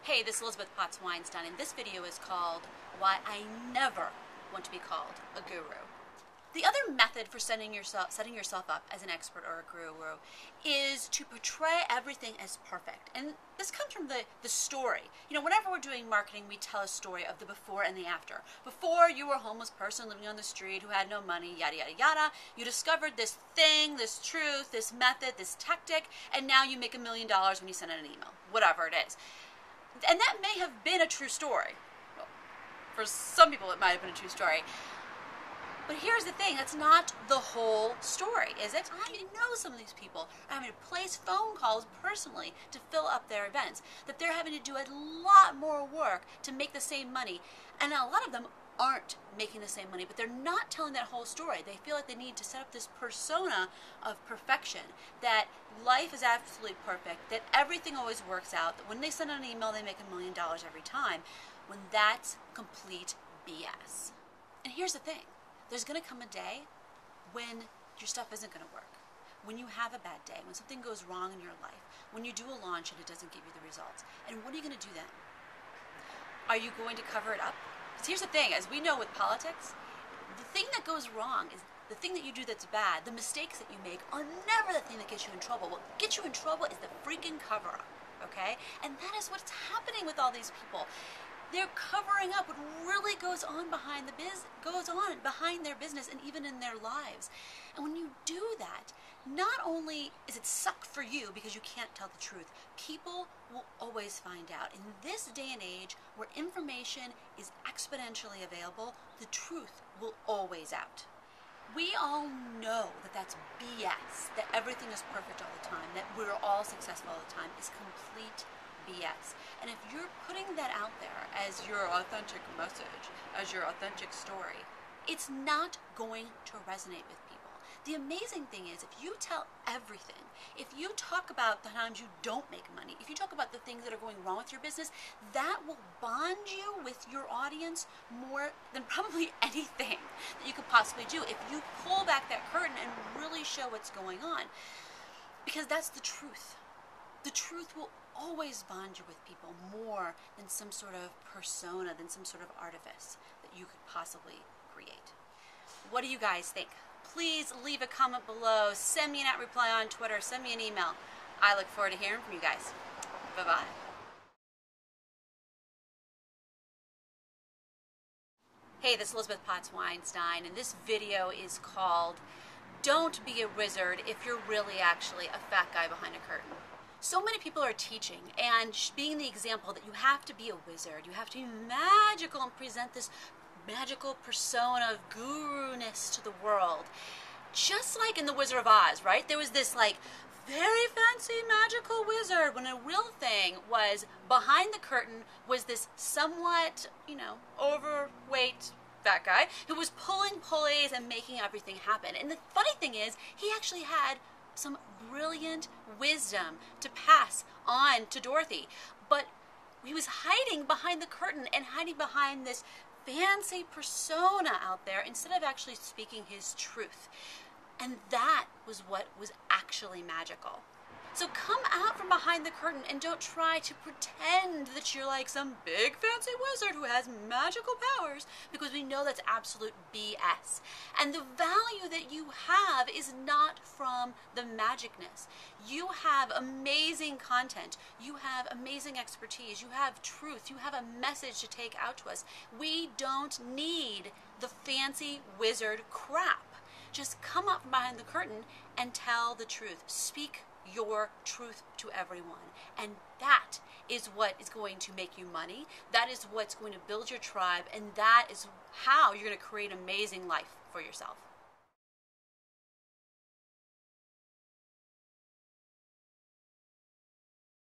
Hey, this is Elizabeth Potts Weinstein, and this video is called Why I Never Want to Be Called a Guru. The other method for setting yourself up as an expert or a guru is to portray everything as perfect. And this comes from the story. You know, whenever we're doing marketing, we tell a story of the before and the after. Before, you were a homeless person living on the street who had no money, yada, yada, yada. You discovered this thing, this truth, this method, this tactic, and now you make $1 million when you send out an email, whatever it is. And that may have been a true story. Well, for some people, it might have been a true story. But here's the thing, that's not the whole story, is it? I know some of these people are having to place phone calls personally to fill up their events, that they're having to do a lot more work to make the same money. And a lot of them aren't making the same money, but they're not telling that whole story. They feel like they need to set up this persona of perfection, that life is absolutely perfect, that everything always works out, that when they send out an email, they make $1 million every time, when that's complete BS. And here's the thing. There's going to come a day when your stuff isn't going to work, when you have a bad day, when something goes wrong in your life, when you do a launch and it doesn't give you the results. And what are you going to do then? Are you going to cover it up? Because here's the thing, as we know with politics, the thing that goes wrong is the thing that you do that's bad, the mistakes that you make are never the thing that gets you in trouble. What gets you in trouble is the freaking cover-up, okay? And that is what's happening with all these people. They're covering up what really goes on behind their business and even in their lives. And when you do that, not only is it suck for you because you can't tell the truth, people will always find out. In this day and age where information is exponentially available, the truth will always out. We all know that that's BS, that everything is perfect all the time, that we're all successful all the time is complete BS. And if you're putting that out there as your authentic message, as your authentic story, it's not going to resonate with people. The amazing thing is, if you tell everything, if you talk about the times you don't make money, if you talk about the things that are going wrong with your business, that will bond you with your audience more than probably anything that you could possibly do if you pull back that curtain and really show what's going on. Because that's the truth. The truth will always bond you with people more than some sort of persona, than some sort of artifice that you could possibly create. What do you guys think? Please leave a comment below, send me an @reply on Twitter, send me an email. I look forward to hearing from you guys. Bye-bye. Hey, this is Elizabeth Potts Weinstein, and this video is called Don't Be a Wizard If You're Really Actually a Fat Guy Behind a Curtain. So many people are teaching and being the example that you have to be a wizard, you have to be magical and present this magical persona of guru-ness to the world. Just like in The Wizard of Oz, right? There was this like very fancy magical wizard when a real thing was behind the curtain was this somewhat, overweight fat guy who was pulling pulleys and making everything happen. And the funny thing is, he actually had some brilliant wisdom to pass on to Dorothy, but he was hiding behind the curtain and hiding behind this fancy persona out there instead of actually speaking his truth. And that was what was actually magical. So come out from behind the curtain and don't try to pretend that you're like some big fancy wizard who has magical powers, because we know that's absolute BS. And the value that you have is not from the magicness. You have amazing content. You have amazing expertise. You have truth. You have a message to take out to us. We don't need the fancy wizard crap. Just come up from behind the curtain and tell the truth. Speak your truth to everyone, and that is what is going to make you money. That is what's going to build your tribe, and that is how you're going to create an amazing life for yourself.